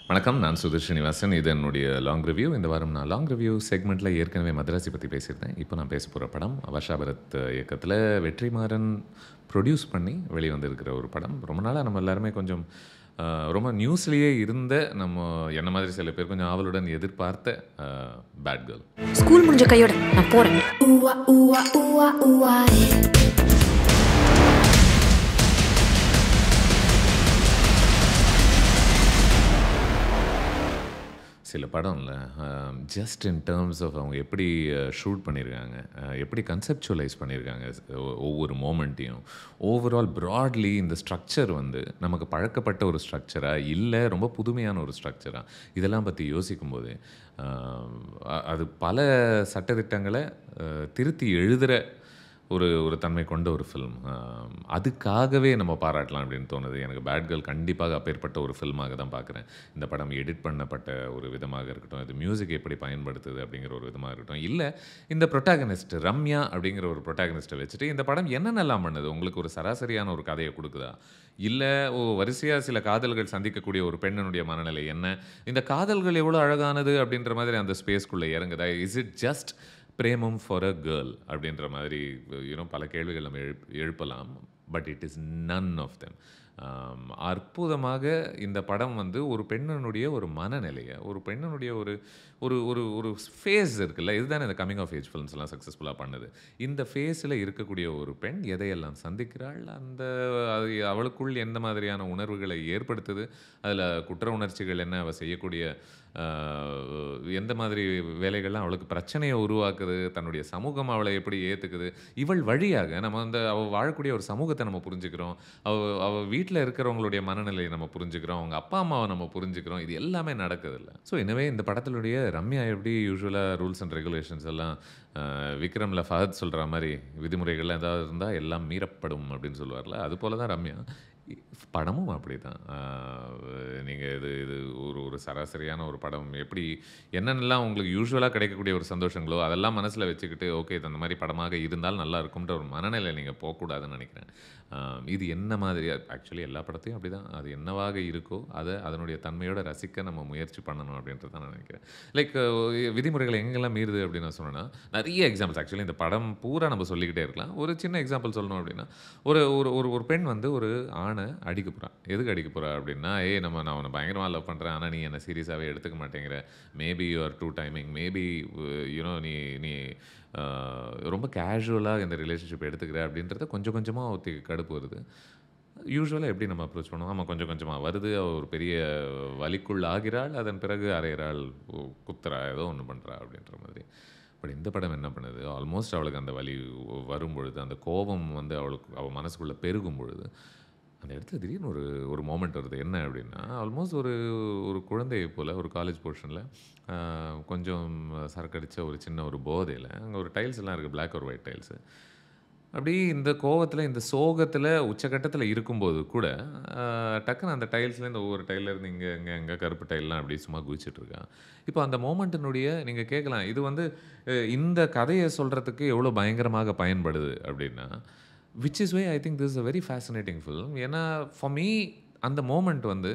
வணக்கம். நான் சுதீர் ஸ்ரீனிவாசன். இது என்னுடைய லாங் ரிவ்யூ. இந்த வாரம் நான் லாங் ரிவ்யூ செக்மெண்ட்ல ஏற்கனவே மதராசி பத்தி பேசியிருந்தேன். இப்போ நான் பேச போற படம் வர்ஷா பரத் இயக்கத்தில வெற்றிமாறன் ப்ரொடியூஸ் பண்ணி வெளிவந்திருக்கிற ஒரு படம். ரொம்ப நாளா நம்ம எல்லாருமே கொஞ்சம் ரொம்ப நியூஸ்லயே இருந்த என்ன மாதிரி சில பேர் கொஞ்சம் ஆவலுடன் எதிர்பார்த்த பேட் கேர்ள். ஸ்கூல் முடிஞ்ச கையோட நான் போறேன். சில படம்ல ஜஸ்ட் இன் டர்ம்ஸ் ஆஃப் அவங்க எப்படி ஷூட் பண்ணியிருக்காங்க, எப்படி கன்செப்சுவலைஸ் பண்ணியிருக்காங்க ஒவ்வொரு மோமெண்ட்டையும், ஓவரால் ப்ராட்லி இந்த ஸ்ட்ரக்சர் வந்து நமக்கு பழக்கப்பட்ட ஒரு ஸ்ட்ரக்சரா இல்லை ரொம்ப புதுமையான ஒரு ஸ்ட்ரக்சரா, இதெல்லாம் பற்றி யோசிக்கும்போது அது பல சட்டதிட்டங்களை திருத்தி எழுதுகிற ஒரு தன்மை கொண்ட ஒரு ஃபில்ம். அதுக்காகவே நம்ம பாராட்டலாம் அப்படின்னு தோணுது எனக்கு. பேட் கேர்ள் கண்டிப்பாக அப்பேற்பட்ட ஒரு ஃபில்மாக தான் பார்க்குறேன். இந்த படம் எடிட் பண்ணப்பட்ட ஒரு விதமாக இருக்கட்டும், இது மியூசிக் எப்படி பயன்படுத்துது அப்படிங்கிற ஒரு விதமாக இருக்கட்டும், இல்லை இந்த ப்ரொட்டாகனிஸ்ட் ரம்யா அப்படிங்கிற ஒரு ப்ரொட்டாகனிஸ்ட்டை வச்சுட்டு இந்த படம் என்னென்னலாம் பண்ணுது, உங்களுக்கு ஒரு சராசரியான ஒரு கதையை கொடுக்குதா, இல்லை வரிசையாக சில காதல்கள் சந்திக்கக்கூடிய ஒரு பெண்ணினுடைய மனநிலை என்ன, இந்த காதல்கள் எவ்வளோ அழகானது அப்படின்ற மாதிரி அந்த ஸ்பேஸ்க்குள்ளே இறங்குதா, is it just Premam for a girl அப்படின்ற மாதிரி பல கேள்விகள் நம்ம எழுப்பலாம். But it is none of them. அற்புதமாக இந்த படம் வந்து ஒரு பெண்ணினுடைய ஒரு மனநிலையை, ஒரு பெண்ணினுடைய ஒரு ஒரு ஒரு ஒரு ஃபேஸ் இருக்குல்ல, இதுதானே இந்த கம்மிங் ஆஃப் ஏஜ் ஃபிலிம்ஸ்லாம் சக்ஸஸ்ஃபுல்லாக பண்ணுது. இந்த ஃபேஸில் இருக்கக்கூடிய ஒரு பெண் எதையெல்லாம் சந்திக்கிறாள், அது அவளுக்குள் எந்த மாதிரியான உணர்வுகளை ஏற்படுத்துது, அதில் குற்ற உணர்ச்சிகள் என்ன, அவள் செய்யக்கூடிய எந்த மாதிரி வேலைகள்லாம் அவளுக்கு பிரச்சனையை உருவாக்குது, தன்னுடைய சமூகம் அவளை எப்படி ஏற்றுக்குது, இவள் வழியாக நம்ம அவள் வாழக்கூடிய ஒரு சமூகத்தை நம்ம புரிஞ்சுக்கிறோம், அவள் வீட்டில் இருக்கிறவங்களுடைய மனநிலையை நம்ம புரிஞ்சுக்கிறோம், அவங்க அப்பா அம்மாவை நம்ம புரிஞ்சுக்கிறோம், இது எல்லாமே நடக்குது இல்லை. ஸோ எனவே இந்த படத்தினுடைய ரம்யா எப்படி யூஸ்வலாக ரூல்ஸ் அண்ட் ரெகுலேஷன்ஸ் எல்லாம் விக்ரமில் ஃபஹத் சொல்கிற மாதிரி விதிமுறைகள் ஏதாவது இருந்தால் எல்லாம் மீறப்படும் அப்படின்னு சொல்லுவார்ல, அது போல தான் ரம்யா படமும் அப்படி தான். நீங்கள் இது ஒரு சராசரியான ஒரு படம், எப்படி என்னென்னலாம் உங்களுக்கு யூஸ்வலாக கிடைக்கக்கூடிய ஒரு சந்தோஷங்களோ அதெல்லாம் மனசில் வச்சுக்கிட்டு ஓகே அந்த மாதிரி படமாக இருந்தால் நல்லா இருக்கும்ன்ற ஒரு மனநிலை நீங்கள் போகக்கூடாதுன்னு நினைக்கிறேன். இது என்ன மாதிரி ஆக்சுவலி எல்லா படத்தையும் அப்படி தான், அது என்னவாக இருக்கோ அதை அதனுடைய தன்மையோட ரசிக்க நம்ம முயற்சி பண்ணணும் அப்படின்றது தான் நான் நினைக்கிறேன். லைக் விதிமுறைகளை எங்கெல்லாம் மீறுது அப்படின்னு நான் சொன்னேன்னா நிறைய எக்ஸாம்பிள்ஸ், ஆக்சுவலி இந்த படம் பூரா நம்ம சொல்லிக்கிட்டே இருக்கலாம். ஒரு சின்ன எக்ஸாம்பிள் சொல்லணும் அப்படின்னா, ஒரு ஒரு ஒரு பெண் வந்து ஒரு ஆணை அடிக்க போகிறான். எதுக்கு அடிக்க போகிறா அப்படின்னா, நான் அவனை பயங்கரமாக லவ் பண்ணுறேன், ஆனால் நீ என்னை சீரியஸாகவே எடுத்துக்க மாட்டேங்கிற, maybe you are two timing, maybe நீ நீ ரொம்ப கேஷுவலாக இந்த ரிலேஷன்ஷிப் எடுத்துக்கிற அப்படின்றத கொஞ்சம் கொஞ்சமாக ஒருத்தி கடுப்பு வருது. யூஸ்வலாக எப்படி நம்ம அப்ரோச் பண்ணுவோம், ஆமாம் கொஞ்சம் கொஞ்சமாக வருது, ஒரு பெரிய வலிக்குள் ஆகிறாள், அதன் பிறகு அரைகிறாள், குத்துறா, ஏதோ ஒன்று பண்ணுறா அப்படின்ற மாதிரி. பட் இந்த படம் என்ன பண்ணுது, ஆல்மோஸ்ட் அவளுக்கு அந்த வலி வரும்பொழுது, அந்த கோபம் வந்து அவள் மனசுக்குள்ளே பெருகும் பொழுது, அந்த இடத்துல திடீர்னு ஒரு மோமெண்ட் வருது. என்ன அப்படின்னா, ஆல்மோஸ்ட் ஒரு குழந்தையை போல் ஒரு காலேஜ் போர்ஷனில் கொஞ்சம் சரக்கடித்த ஒரு சின்ன ஒரு போதையில், அங்கே ஒரு டைல்ஸ் எல்லாம் இருக்குது, பிளாக் ஒரு ஒயிட் டைல்ஸு. அப்படி இந்த கோவத்தில் இந்த சோகத்தில் உச்சக்கட்டத்தில் இருக்கும்போது கூட டக்குன்னு அந்த டைல்ஸ்லேருந்து ஒவ்வொரு டைல்லேருந்து இங்கே கருப்பு டைல்லாம் அப்படி சும்மா குதிச்சிட்ருக்கான். இப்போ அந்த மோமெண்ட்டினுடைய நீங்கள் கேட்கலாம், இது வந்து இந்த கதையை சொல்கிறதுக்கு எவ்வளோ பயங்கரமாக பயன்படுது அப்படின்னா, which is way I think this is a very fascinating film. ஏன்னா ஃபார் மீ அந்த மோமெண்ட் வந்து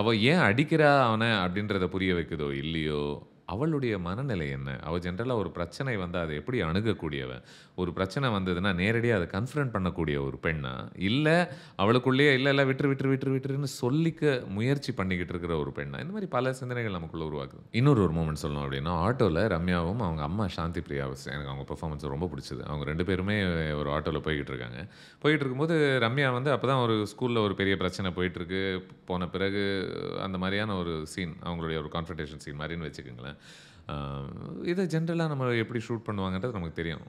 அவள் ஏன் அடிக்கிறா அவனை அப்படின்றத புரிய வைக்குதோ இல்லையோ, அவளுடைய மனநிலை என்ன, அவள் ஜென்ரலாக ஒரு பிரச்சனை வந்து அதை எப்படி அணுகக்கூடியவன், ஒரு பிரச்சனை வந்ததுன்னா நேரடியாக அதை கன்ஃபரண்ட் பண்ணக்கூடிய ஒரு பெண்ணா, இல்லை அவளுக்குள்ளேயே இல்லை விட்டுருன்னு சொல்லிக்க முயற்சி பண்ணிக்கிட்டு இருக்கிற ஒரு பெண்ணா, இந்த மாதிரி பல சிந்தனைகள் நமக்குள்ளே உருவாக்குது. இன்னொரு மோமெண்ட் சொல்லணும் அப்படின்னா, ஆட்டோவில் ரம்யாவும் அவங்க அம்மா சாந்தி பிரியா, எனக்கு அவங்க பெர்ஃபார்மன்ஸ் ரொம்ப பிடிச்சது. அவங்க 2 பேருமே ஒரு ஆட்டோவில் போய்கிட்டு இருக்காங்க. போய்கிட்டு இருக்கும்போது ரம்யா வந்து அப்போ தான் ஒரு ஸ்கூலில் ஒரு பெரிய பிரச்சனை போயிட்டுருக்கு, போன பிறகு அந்த மாதிரியான ஒரு சீன், அவங்களுடைய ஒரு கான்ஃபரன்டேஷன் சீன் மாதிரின்னு வச்சுக்கோங்களேன். இதை ஜென்ரலாக நம்ம எப்படி ஷூட் பண்ணுவாங்கன்றது நமக்கு தெரியும்.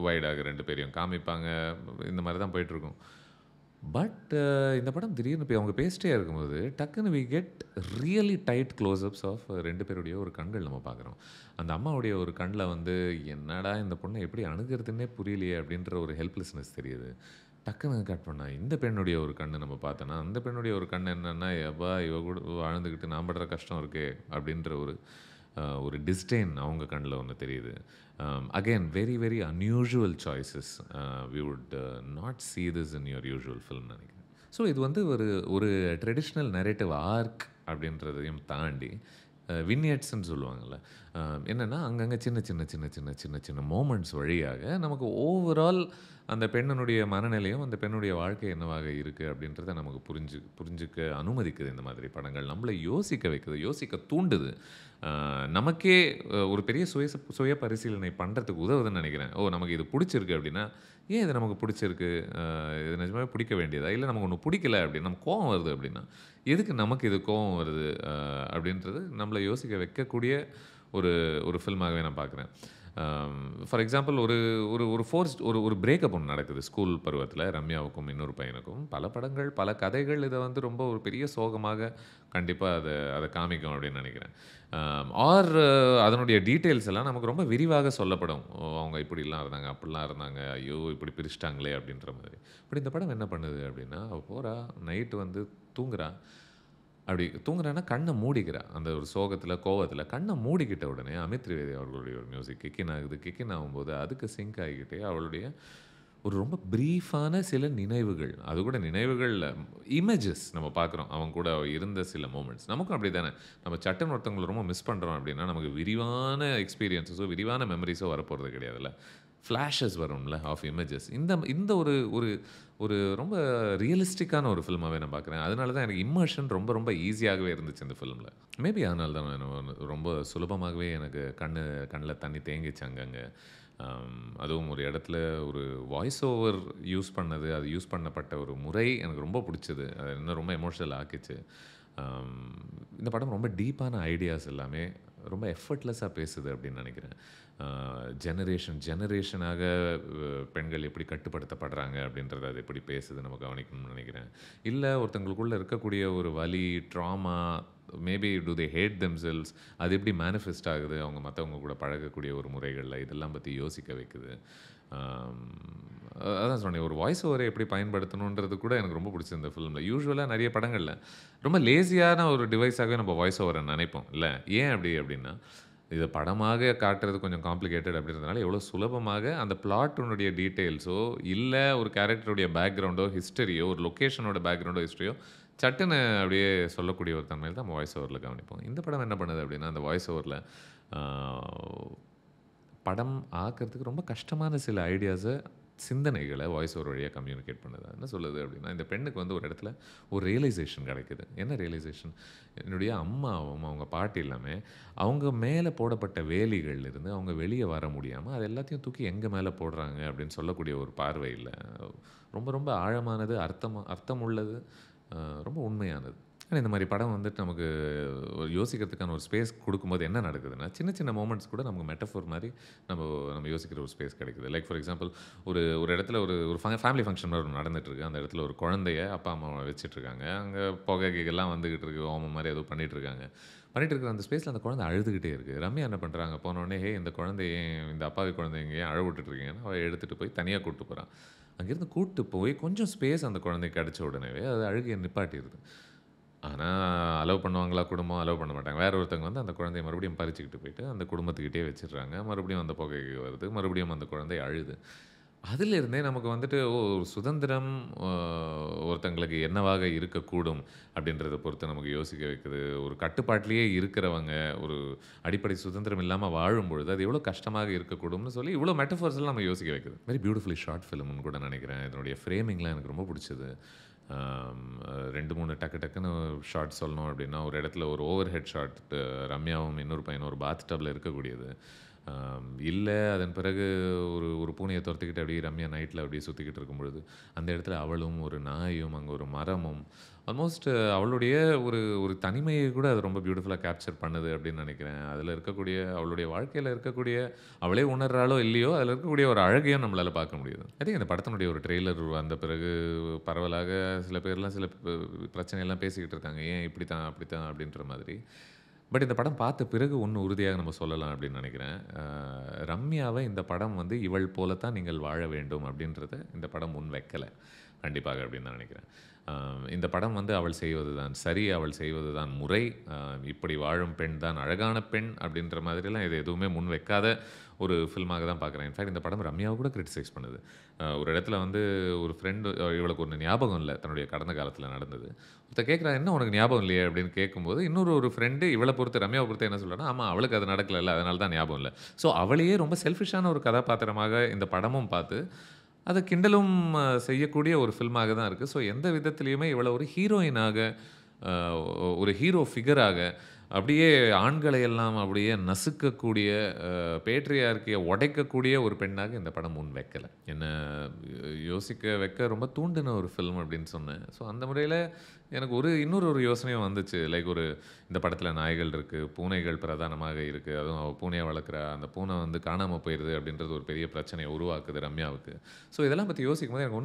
வைடாக 2 பேரையும் காமிப்பாங்க, இந்த மாதிரி தான் போயிட்டுருக்கும். பட் இந்த படம் திடீர்னு போய் அவங்க பேசிட்டே இருக்கும்போது டக்குன்னு we get really tight closeups of 2 பேருடைய ஒரு கண்கள் நம்ம பார்க்குறோம். அந்த அம்மாவுடைய ஒரு கண்ணில் வந்து என்னடா இந்த பொண்ணை எப்படி அணுகிறதுன்னே புரியலையே அப்படின்ற ஒரு ஹெல்ப்லெஸ்னஸ் தெரியுது. டக்குன்னு கட் பண்ணா இந்த பெண்ணுடைய ஒரு கண்ணு நம்ம பார்த்தோன்னா, அந்த பெண்ணுடைய ஒரு கண் என்னன்னா, எவ்வா இவ கூட வாழ்ந்துக்கிட்டு நான் படுற கஷ்டம் இருக்கே அப்படின்ற ஒரு டிஸ்டெயின் அவங்க கண்ணில் ஒன்று தெரியுது. Again very very unusual choices. We would not see this in your usual film நினைக்கிறேன். ஸோ இது வந்து ஒரு ட்ரெடிஷ்னல் நரேட்டிவ் ஆர்க் அப்படின்றதையும் தாண்டி வின்யட்ஸ்ன்னு சொல்லுவாங்கள்ல. என்னென்னா அங்கங்கே சின்ன சின்ன சின்ன சின்ன சின்ன சின்ன மோமெண்ட்ஸ் வழியாக நமக்கு ஓவரால் அந்த பெண்ணினுடைய மனநிலையும் அந்த பெண்ணுடைய வாழ்க்கை என்னவாக இருக்குது அப்படின்றத நமக்கு புரிஞ்சுக்க அனுமதிக்குது இந்த மாதிரி படங்கள். நம்மளை யோசிக்க வைக்குது, யோசிக்க தூண்டுது. நமக்கே ஒரு பெரிய சுய பரிசீலனை பண்ணுறதுக்கு உதவுதுன்னு நினைக்கிறேன். நமக்கு இது பிடிச்சிருக்கு அப்படின்னா, ஏன் இது நமக்கு பிடிச்சிருக்கு? இது நிஜமாவே பிடிக்க வேண்டியதா? இல்லை நமக்கு ஒன்று பிடிக்கல அப்படின்னு நமக்கு கோவம் வருது அப்படின்னா, எதுக்கு நமக்கு இது கோவம் வருது? அப்படின்றது நம்மளை யோசிக்க வைக்கக்கூடிய ஒரு ஒரு ஃபில்மாகவே நான் பார்க்குறேன். ஃபார் எக்ஸாம்பிள் ஒரு ஒரு ஒரு ஃபோர்ஸ்ட் ஒரு பிரேக்கப் ஒன்று நடக்குது ஸ்கூல் பருவத்தில் ரம்யாவுக்கும் இன்னொரு பையனுக்கும். பல படங்கள், பல கதைகள் இதை வந்து ரொம்ப ஒரு பெரிய சோகமாக கண்டிப்பாக அதை காமிக்கும் அப்படின்னு நினைக்கிறேன். ஆர் அதனுடைய டீட்டெயில்ஸ் எல்லாம் நமக்கு ரொம்ப விரிவாக சொல்லப்படும். அவங்க இப்படிலாம் இருந்தாங்க, அப்படிலாம் இருந்தாங்க, ஐயோ இப்படி பிரிச்சிட்டாங்களே அப்படின்ற மாதிரி. பட் இந்த படம் என்ன பண்ணுது அப்படின்னா, அவள் போகிறா, நைட்டு வந்து தூங்குறா. அப்படி தூங்குறான்னா கண்ணை மூடிக்கிறா. அந்த ஒரு சோகத்தில், கோவத்தில் கண்ணை மூடிக்கிட்ட உடனே அமித் திரிவேதி அவர்களுடைய ஒரு மியூசிக் கிக்கின் ஆகுது. கிக்கின் ஆகும்போது அதுக்கு சிங்க் ஆகிக்கிட்டே அவளுடைய ஒரு ரொம்ப ப்ரீஃபான சில நினைவுகள், அது கூட நினைவுகள் இமேஜஸ் நம்ம பார்க்குறோம். அவங்க கூட இருந்த சில மூமெண்ட்ஸ் நமக்கும் அப்படி தானே. நம்ம சட்டுன்னு ஒருத்தவங்களை ரொம்ப மிஸ் பண்ணுறோம் அப்படின்னா நமக்கு விரிவான எக்ஸ்பீரியன்ஸஸோ விரிவான மெமரிஸோ வரப்போகிறது கிடையாதுல்ல. ஃப்ளாஷஸ் வரும்ல ஆஃப் இமேஜஸ். இந்த ஒரு ஒரு ஒரு ரொம்ப ரியலிஸ்டிக்கான ஒரு ஃபில்மாகவே நான் பார்க்குறேன். அதனால தான் எனக்கு இம்மர்ஷன் ரொம்ப ரொம்ப ஈஸியாகவே இருந்துச்சு இந்த ஃபிலிமில். மேபி அதனால தான் நான் ரொம்ப சுலபமாகவே எனக்கு கண்ணில் தண்ணி தேங்கிச்சு அங்கங்கே. அதுவும் ஒரு இடத்துல ஒரு வாய்ஸ் ஓவர் யூஸ் பண்ணது, அது யூஸ் பண்ணப்பட்ட ஒரு முறை எனக்கு ரொம்ப பிடிச்சது. அது இன்னும் ரொம்ப எமோஷனல் ஆக்கிச்சு. இந்த படம் ரொம்ப டீப்பான ஐடியாஸ் எல்லாமே ரொம்ப எஃபர்ட்லெஸ்ஸாக பேசுது அப்படின்னு நினைக்கிறேன். ஜெனரேஷனாக பெண்கள் எப்படி கட்டுப்படுத்தப்படுறாங்க அப்படின்றத அது எப்படி பேசுது நம்ம கவனிக்கணும்னு நினைக்கிறேன். இல்லை ஒருத்தங்களுக்குள்ளே இருக்கக்கூடிய ஒரு வலி, trauma, maybe to they hate themselves, அது எப்படி மேனிஃபெஸ்ட் ஆகுது அவங்க மற்றவங்க கூட பழகக்கூடிய ஒரு முறைகளில், இதெல்லாம் பற்றி யோசிக்க வைக்குது. அதான் சொன்னேன், ஒரு வாய்ஸ் ஓவரை எப்படி பயன்படுத்தணுன்றது கூட எனக்கு ரொம்ப பிடிச்சது இந்த ஃபிலிமில். யூஸ்வலாக நிறைய படங்களில் ரொம்ப லேசியான ஒரு டிவைஸாகவே நம்ம வாய்ஸ் ஓவரை நினைப்போம் இல்லை. ஏன் அப்படின்னா இதை படமாக காட்டுறது கொஞ்சம் காம்ப்ளிகேட்டட் அப்படின்றதுனால எவ்வளோ சுலபமாக அந்த பிளாட்டினுடைய டீட்டெயில்ஸோ இல்லை ஒரு கேரக்டருடைய பேக்ரவுண்டோ ஹிஸ்டரியோ ஒரு லொக்கேஷனோட பேக்ரவுண்டோ ஹிஸ்டரியோ சட்டுன்னு அப்படியே சொல்லக்கூடிய ஒரு தன்மையில் தான் நம்ம வாய்ஸ் ஓவரில் கவனிப்போம். இந்த படம் என்ன பண்ணுது அப்படின்னா, அந்த வாய்ஸ் ஓவரில் படம் ஆக்கிறதுக்கு ரொம்ப கஷ்டமான சில ஐடியாஸை, சிந்தனைகளை வாய்ஸ் ஓவர் வழியாக கம்யூனிகேட் பண்ணுது. என்ன சொல்லுது அப்படின்னா, இந்த பெண்ணுக்கு வந்து ஒரு இடத்துல ஒரு ரியலைசேஷன் கிடைக்குது. என்ன ரியலைசேஷன்? என்னுடைய அம்மாவும் அவங்க பாட்டி எல்லாமே அவங்க மேலே போடப்பட்ட வேலிகள்லேருந்து அவங்க வெளியே வர முடியாமல் அது எல்லாத்தையும் தூக்கி எங்கள் மேலே போடுறாங்க அப்படின்னு சொல்லக்கூடிய ஒரு பார்வையில் ரொம்ப ரொம்ப ஆழமானது, அர்த்தம் உள்ளது, ரொம்ப உண்மையானது. ஆனால் இந்த மாதிரி படம் வந்துட்டு நமக்கு யோசிக்கிறதுக்கான ஒரு ஸ்பேஸ் கொடுக்கும்போது என்ன நடக்குதுன்னா, சின்ன சின்ன மூமெண்ட்ஸ் கூட நமக்கு மெட்டஃபோர் மாதிரி நம்ம யோசிக்கிற ஒரு ஸ்பேஸ் கிடைக்குது. லைக் ஃபார் எக்ஸாம்பிள் ஒரு இடத்துல ஒரு ஃபேமிலி ஃபங்க்ஷன் மாதிரி நடந்துகிட்ருக்கு. அந்த இடத்துல ஒரு குழந்தைய அப்பா அம்மாவை வச்சுட்ருக்காங்க. அங்கே புகைகள்லாம் வந்துக்கிட்டு இருக்கு, ஓமம் மாதிரி ஏதோ பண்ணிகிட்ருக்காங்க. பண்ணிகிட்டு இருக்கிற அந்த ஸ்பேஸில் அந்த குழந்தை அழுதுகிட்டே இருக்குது. ரம்யா என்ன பண்ணுறாங்க, போனோடனே இந்த குழந்தைய இந்த அப்பாவி குழந்தைங்க ஏன் அழ விட்டுட்ருக்கீங்கன்னா அவள் எடுத்துகிட்டு போய் தனியாக கூப்பிட்டு போகிறான். அங்கேருந்து கூப்பிட்டு போய் கொஞ்சம் ஸ்பேஸ் அந்த குழந்தைக்கு கிடச்ச உடனேவே அது அழுகையை நிப்பாட்டிடுது. ஆனால் அலோவ் பண்ணுவாங்களா குடும்பம்? அலோவ் பண்ண மாட்டாங்க. வேற ஒருத்தவங்க வந்து அந்த குழந்தைய மறுபடியும் பறிச்சுக்கிட்டு போயிட்டு அந்த குடும்பத்துக்கிட்டே வச்சிடுறாங்க. மறுபடியும் அந்த புகை வருது, மறுபடியும் அந்த குழந்தை அழுது. அதிலிருந்தே நமக்கு வந்துட்டு ஒரு சுதந்திரம் ஒருத்தங்களுக்கு என்னவாக இருக்கக்கூடும் அப்படின்றத பொறுத்து நமக்கு யோசிக்க வைக்குது. ஒரு கட்டுப்பாட்டிலேயே இருக்கிறவங்க ஒரு அடிப்படை சுதந்திரம் இல்லாமல் வாழும்பொழுது அது எவ்வளோ கஷ்டமாக இருக்கக்கூடும்னு சொல்லி இவ்வளோ மெட்டஃபோர்ஸ்லாம் நம்ம யோசிக்க வைக்குது. வெரி பியூட்டிஃபுல்லி ஷார்ட் ஃபிலிம்னு கூட நினைக்கிறேன். இதனுடைய ஃப்ரேமிங்லாம் எனக்கு ரொம்ப பிடிச்சது. 2-3 டக்குன்னு ஷார்ட் சொல்லணும் அப்படின்னா, ஒரு இடத்துல ஒரு ஓவர் ஹெட் ஷாட் ரம்யாவும் இன்னொரு பையனும் ஒரு பாத் டப்பில் இருக்கக்கூடியது. இல்லை அதன் பிறகு ஒரு பூனையை துரத்துக்கிட்டு அப்படியே ரம்யா நைட்டில் அப்படியே சுற்றிக்கிட்டு இருக்கும்பொழுது அந்த இடத்துல அவளும் ஒரு நாயும் அங்கே ஒரு மரமும் ஆல்மோஸ்ட் அவளுடைய ஒரு தனிமையை கூட அது ரொம்ப பியூட்டிஃபுல்லாக கேப்சர் பண்ணுது அப்படின்னு நினைக்கிறேன். அதில் இருக்கக்கூடிய அவளுடைய வாழ்க்கையில் இருக்கக்கூடிய அவளே உணர்றாளோ இல்லையோ அதில் இருக்கக்கூடிய ஒரு அழகையும் நம்மளால் பார்க்க முடியுது. ஐ திங்க் இந்த படத்தினுடைய ஒரு ட்ரெய்லர் வந்த பிறகு பரவலாக சில பேர்லாம் சில பிரச்சனையெல்லாம் பேசிக்கிட்டு இருக்காங்க, ஏன் இப்படி தான் அப்படித்தான் அப்படின்ற மாதிரி. பட் இந்த படம் பார்த்த பிறகு ஒன்று உறுதியாக நம்ம சொல்லலாம் அப்படின்னு நினைக்கிறேன். ரம்யாவை இந்த படம் வந்து இவள் போலத்தான் நீங்கள் வாழ வேண்டும் அப்படின்றத இந்த படம் முன் வைக்கலை. கண்டிப்பாக அப்படின்னு நான் நினைக்கிறேன். இந்த படம் வந்து அவள் செய்வது தான் சரி, அவள் செய்வது தான் முறை, இப்படி வாழும் பெண் தான் அழகான பெண் அப்படின்ற மாதிரிலாம் இது எதுவுமே முன் வைக்காத ஒரு ஃபில்மாக தான் பார்க்குறேன். இன்ஃபேக்ட் இந்த படம் ரம்யாவை கூட கிரிட்டிசைஸ் பண்ணுது. ஒரு இடத்துல வந்து ஒரு ஃப்ரெண்டு இவளுக்கு ஒன்று ஞாபகம் இல்லை தன்னுடைய கடந்த காலத்தில் நடந்தது. ஒருத்தர் கேட்குறா, என்ன உனக்கு ஞாபகம் இல்லையே அப்படின்னு கேட்கும்போது, ஒரு ஃப்ரெண்டு இவளை பொறுத்து ரம்யாவை பொறுத்து என்ன சொல்கிறான்னா, ஆமாம் அவளுக்கு அது நடக்கல, அதனால தான் ஞாபகம் இல்லை. ஸோ அவளையே ரொம்ப செல்ஃபிஷான ஒரு கதாபாத்திரமாக இந்த படமும் பார்த்து அதை கிண்டலும் செய்யக்கூடிய ஒரு ஃபில்மாக தான் இருக்குது. ஸோ எந்த விதத்துலேயுமே இவளை ஒரு ஹீரோயினாக, ஒரு ஹீரோ ஃபிகராக, அப்படியே ஆண்களை எல்லாம் அப்படியே நசுக்கக்கூடிய, பேட்ரியார்க்கியை உடைக்கக்கூடிய ஒரு பெண்ணாக இந்த படம் முன் வைக்கலை. என்னை யோசிக்க வைக்க ரொம்ப தூண்டின ஒரு ஃபில்ம் அப்படின்னு சொன்னேன். ஸோ அந்த முறையில் எனக்கு இன்னொரு யோசனையும் வந்துச்சு. லைக் இந்த படத்தில் நாய்கள் இருக்குது, பூனைகள் பிரதானமாக இருக்குது. அதுவும் அவள் பூனையை வளர்க்குறா, அந்த பூனை வந்து காணாமல் போயிடுது அப்படின்றது ஒரு பெரிய பிரச்சனையை உருவாக்குது ரம்யாவுக்கு. ஸோ இதெல்லாம் பற்றி யோசிக்கும் போது எனக்கு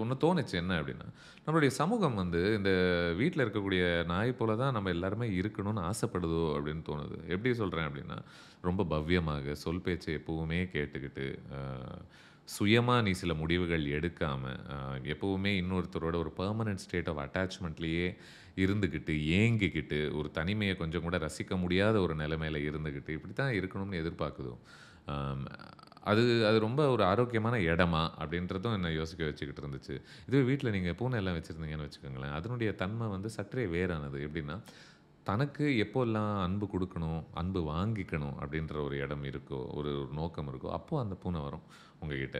ஒன்று தோணுச்சு. என்ன அப்படின்னா, நம்மளுடைய சமூகம் வந்து இந்த வீட்டில் இருக்கக்கூடிய நாய் போல தான் நம்ம எல்லாருமே இருக்கணும்னு ஆசைப்படுதோ அப்படின்னு தோணுது. எப்படி சொல்கிறேன் அப்படின்னா, ரொம்ப பவ்யமாக சொல் பேச்சை எப்பவுமே கேட்டுக்கிட்டு, சுயமாக நீ சில முடிவுகள் எடுக்காமல், எப்போவுமே இன்னொருத்தரோட ஒரு பெர்மனன்ட் ஸ்டேட் ஆஃப் அட்டாச்மெண்ட்லேயே இருந்துக்கிட்டு, ஏங்கிக்கிட்டு, ஒரு தனிமையை கொஞ்சம் கூட ரசிக்க முடியாத ஒரு நிலைமையில் இருந்துக்கிட்டு, இப்படி தான் இருக்கணும்னு எதிர்பார்க்குதோ, அது ரொம்ப ஒரு ஆரோக்கியமான இடமா அப்படின்றதும் என்னை யோசிக்க வச்சுக்கிட்டு இருந்துச்சு. இதுவே வீட்டில் நீங்கள் பூனை எல்லாம் வச்சுருந்தீங்கன்னு வச்சுக்கோங்களேன், அதனுடைய தன்மை வந்து சற்றே வேறானது. எப்படின்னா, தனக்கு எப்போல்லாம் அன்பு கொடுக்கணும், அன்பு வாங்கிக்கணும் அப்படின்ற ஒரு இடம் இருக்கோ, ஒரு நோக்கம் இருக்கோ, அப்போது அந்த பூனை வரும் உங்ககிட்ட.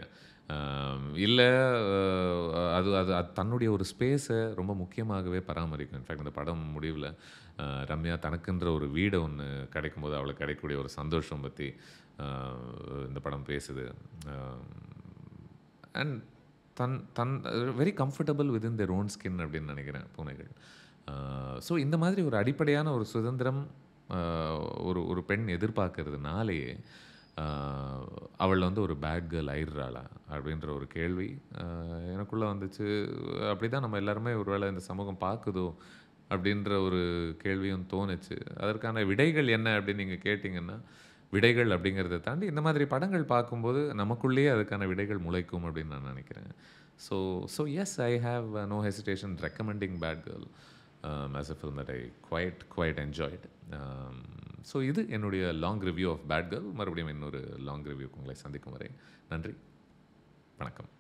இல்லை, அது அது அது தன்னுடைய ஒரு ஸ்பேஸை ரொம்ப முக்கியமாகவே பராமரிக்கும். இன்ஃபேக்ட் இந்த படம் முடிவில் ரம்யா தனக்குன்ற ஒரு வீடை ஒன்று கிடைக்கும்போது அவளுக்கு கிடைக்கக்கூடிய ஒரு சந்தோஷம் பற்றி இந்த படம் பேசுது. And than very comfortable within their own skin அப்படின்னு நினைக்கிறேன் பூனைகள். ஸோ இந்த மாதிரி ஒரு அடிப்படையான ஒரு சுதந்திரம் ஒரு பெண் எதிர்பார்க்கறதுனாலேயே அவள் வந்து ஒரு பேட் கேர்ள் ஆயிடுறாளா அப்படின்ற ஒரு கேள்வி எனக்குள்ளே வந்துச்சு. அப்படி தான் நம்ம எல்லாருமே ஒரு வேளை இந்த சமூகம் பார்க்குதோ அப்படின்ற ஒரு கேள்வியும் தோணுச்சு. அதற்கான விடைகள் என்ன அப்படின்னு நீங்கள் கேட்டிங்கன்னா, விடைகள் அப்படிங்கிறத தாண்டி இந்த மாதிரி படங்கள் பார்க்கும்போது நமக்குள்ளேயே அதுக்கான விடைகள் முளைக்கும் அப்படின்னு நான் நினைக்கிறேன். So yes, I have no hesitation recommending Bad Girl as a film that I quite enjoyed. So இது என்னுடைய long review of Bad Girl. மறுபடியும் இன்னொரு லாங் ரிவ்யூக்கு உங்களை சந்திக்கும் வரை நன்றி, வணக்கம்.